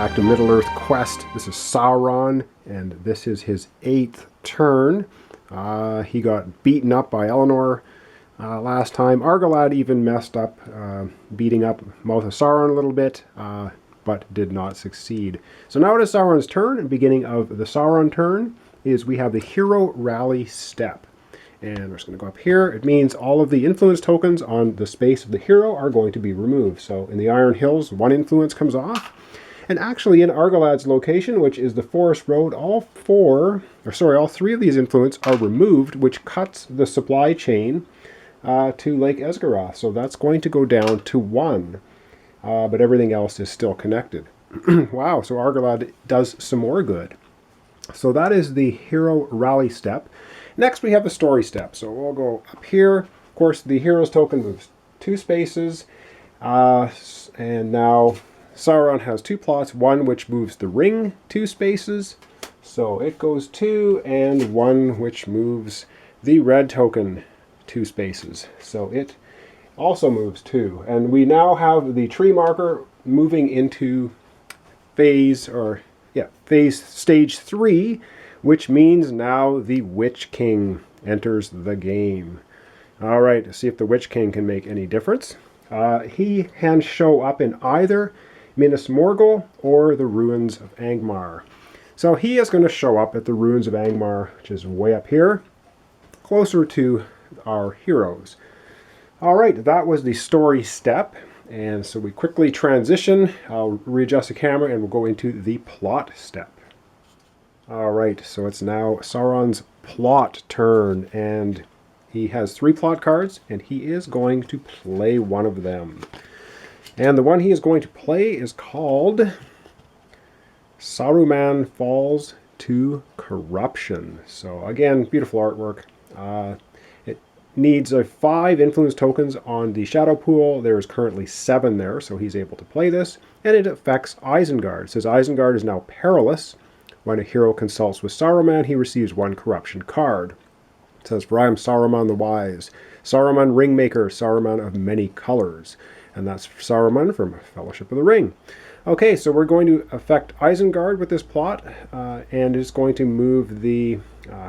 back to Middle-earth Quest. This is Sauron, and this is his 8th turn. He got beaten up by Eleanor last time. Argalad even messed up, beating up Mouth of Sauron a little bit, but did not succeed. So now it is Sauron's turn, and beginning of the Sauron turn is we have the Hero Rally Step. And we're just going to go up here. It means all of the influence tokens on the space of the hero are going to be removed. So in the Iron Hills, 1 influence comes off. And actually in Argalad's location, which is the Forest Road, all 3 of these influence are removed, which cuts the supply chain to Lake Esgaroth. So that's going to go down to 1. But everything else is still connected. Wow, so Argalad does some more good. So that is the Hero Rally Step. Next we have the Story Step. So we'll go up here. Of course, the Hero's token moves 2 spaces. And now Sauron has 2 plots. One which moves the ring 2 spaces. So it goes 2, and one which moves the red token 2 spaces. So it also moves 2. And we now have the tree marker moving into stage 3, which means now the Witch King enters the game. All right, let's see if the Witch King can make any difference. He can show up in either Minas Morgul or the Ruins of Angmar. So he is going to show up at the Ruins of Angmar, which is way up here, closer to our heroes. All right, that was the Story Step. And so we quickly transition. I'll readjust the camera and we'll go into the Plot Step. All right, so it's now Sauron's plot turn, and he has 3 plot cards, and he is going to play one of them. And the one he is going to play is called Saruman Falls to Corruption. So again, beautiful artwork. It needs 5 influence tokens on the shadow pool. There is currently 7 there, so he's able to play this. And it affects Isengard. It says Isengard is now perilous. When a hero consults with Saruman, he receives 1 corruption card. It says, for I am Saruman the Wise, Saruman Ringmaker, Saruman of many colors. And that's Saruman from Fellowship of the Ring. Okay, so we're going to affect Isengard with this plot, and it's going to move the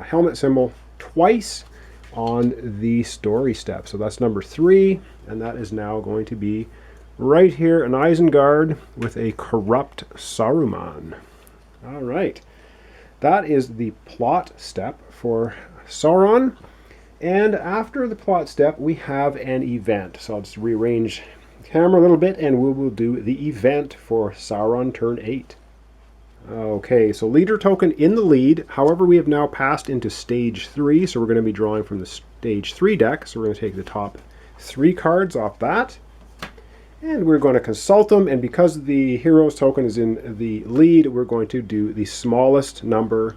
helmet symbol twice on the Story Step. So that's number 3, and that is now going to be right here in Isengard with a corrupt Saruman. All right, that is the plot step for Sauron. And after the plot step, we have an event. So I'll just rearrange the camera a little bit, and we will do the event for Sauron turn 8. Okay, so leader token in the lead. However, we have now passed into stage 3, so we're going to be drawing from the stage 3 deck. So we're going to take the top 3 cards off that. And we're going to consult them, and because the hero's token is in the lead, we're going to do the smallest number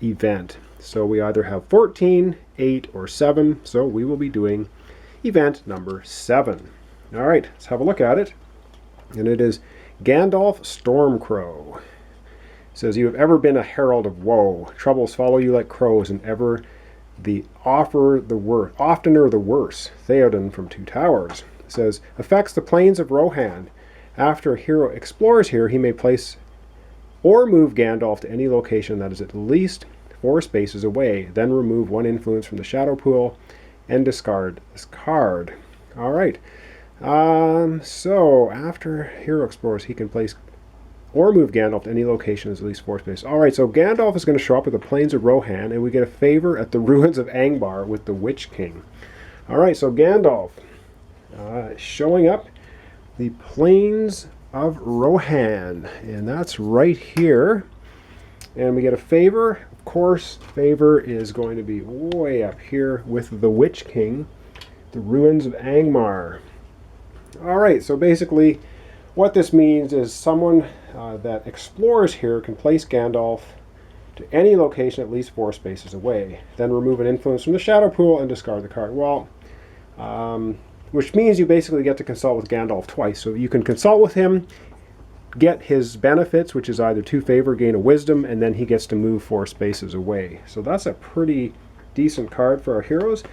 event. So we either have 14, 8, or 7, so we will be doing event number 7. All right, let's have a look at it. And it is Gandalf Stormcrow. It says, you have ever been a herald of woe. Troubles follow you like crows, and ever oftener the worse. Theoden from 2 Towers. Says, affects the plains of Rohan. After a hero explores here, he may place or move Gandalf to any location that is at least 4 spaces away. Then remove 1 influence from the shadow pool and discard this card. All right. So after hero explores, he can place or move Gandalf to any location that is at least 4 spaces. All right, so Gandalf is going to show up at the plains of Rohan, and we get a favor at the Ruins of Angmar with the Witch King. All right, so Gandalf. Showing up the plains of Rohan, and that's right here. And we get a favor. Of course, favor is going to be way up here with the Witch King, the Ruins of Angmar. All right, so basically what this means is someone that explores here can place Gandalf to any location at least 4 spaces away, then remove an influence from the shadow pool and discard the card. Well, which means you basically get to consult with Gandalf twice. So you can consult with him, get his benefits, which is either 2 favor, gain a wisdom, and then he gets to move 4 spaces away. So that's a pretty decent card for our heroes.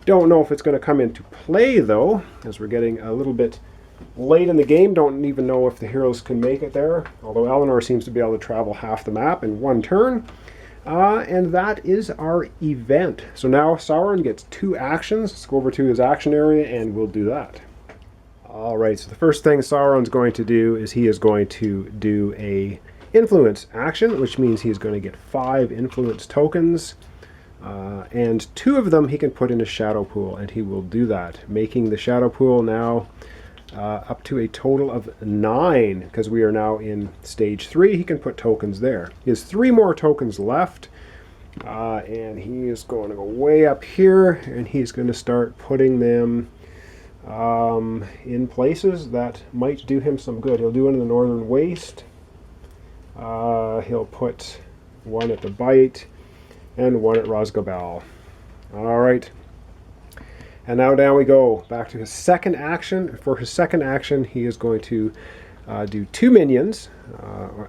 Don't know if it's going to come into play, though, as we're getting a little bit late in the game. Don't even know if the heroes can make it there, although Eleanor seems to be able to travel half the map in one turn. And that is our event. So now Sauron gets 2 actions. Let's go over to his action area and we'll do that. Alright, so the first thing Sauron's going to do is he is going to do a influence action, which means he's going to get 5 influence tokens. And 2 of them he can put in a shadow pool, and he will do that, making the shadow pool now up to a total of 9, because we are now in stage 3. He can put tokens there. He has 3 more tokens left, and he is going to go way up here, and he's going to start putting them in places that might do him some good. He'll do it in the Northern Waste. He'll put 1 at the Bite and 1 at Rosgobel. All right. And now down we go, back to his second action. For his second action, he is going to do 2 minions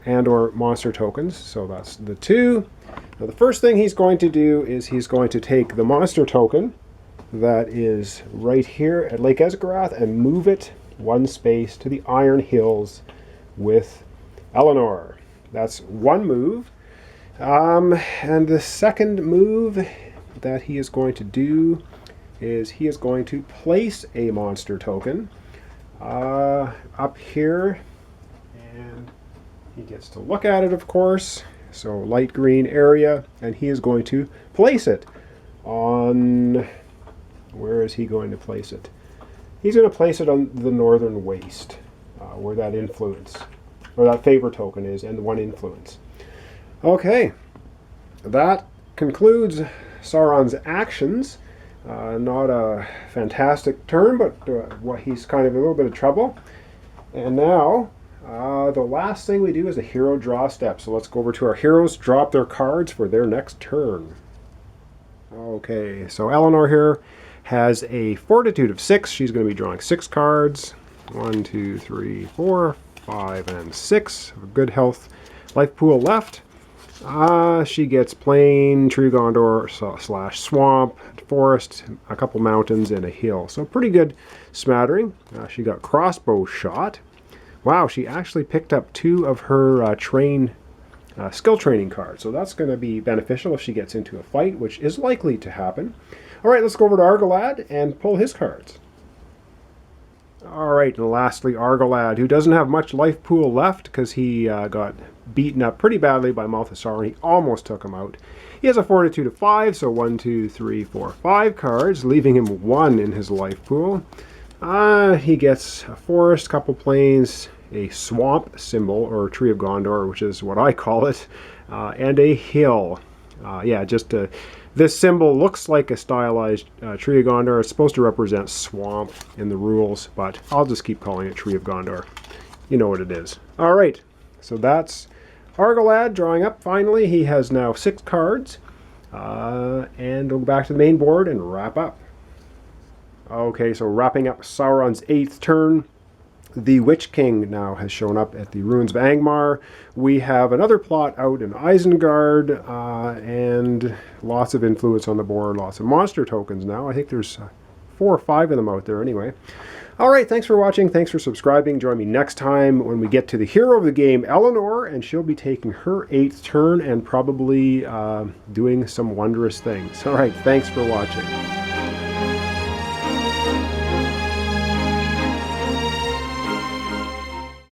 and or monster tokens. So that's the 2. Now the first thing he's going to do is he's going to take the monster token that is right here at Lake Esgarath and move it 1 space to the Iron Hills with Eleanor. That's 1 move. And the second move that he is going to do is he is going to place a monster token up here, and he gets to look at it, of course. So light green area, and he is going to place it on, where is he going to place it? He's going to place it on the Northern Waste, where that influence, or that favor token is, and the 1 influence. Okay, that concludes Sauron's actions. Not a fantastic turn, but he's kind of in a little bit of trouble. And now, the last thing we do is a hero draw step. So let's go over to our heroes, drop their cards for their next turn. Okay, so Eleanor here has a fortitude of 6. She's going to be drawing 6 cards. 1, 2, 3, 4, 5, and 6. Good health life pool left. She gets plain, Tree of Gondor / swamp, forest, a couple mountains, and a hill. So pretty good smattering. She got crossbow shot. Wow, she actually picked up 2 of her skill training cards. So that's going to be beneficial if she gets into a fight, which is likely to happen. All right, let's go over to Argolad and pull his cards. All right, and lastly, Argolad, who doesn't have much life pool left because he got beaten up pretty badly by Mouth of Sauron. He almost took him out. He has a fortitude of 5, so 1, 2, 3, 4, 5 cards, leaving him 1 in his life pool. He gets a forest, couple plains, a swamp symbol, or Tree of Gondor, which is what I call it, and a hill. This symbol looks like a stylized Tree of Gondor. It's supposed to represent swamp in the rules, but I'll just keep calling it Tree of Gondor. You know what it is. All right, so that's Argolad drawing up. Finally, he has now 6 cards, and we'll go back to the main board and wrap up. Okay, so wrapping up Sauron's 8th turn. The Witch King now has shown up at the Ruins of Angmar. We have another plot out in Isengard, and lots of influence on the board, lots of monster tokens now. I think there's 4 or 5 of them out there anyway. All right, thanks for watching. Thanks for subscribing. Join me next time when we get to the hero of the game, Eleanor, and she'll be taking her 8th turn and probably doing some wondrous things. All right, thanks for watching.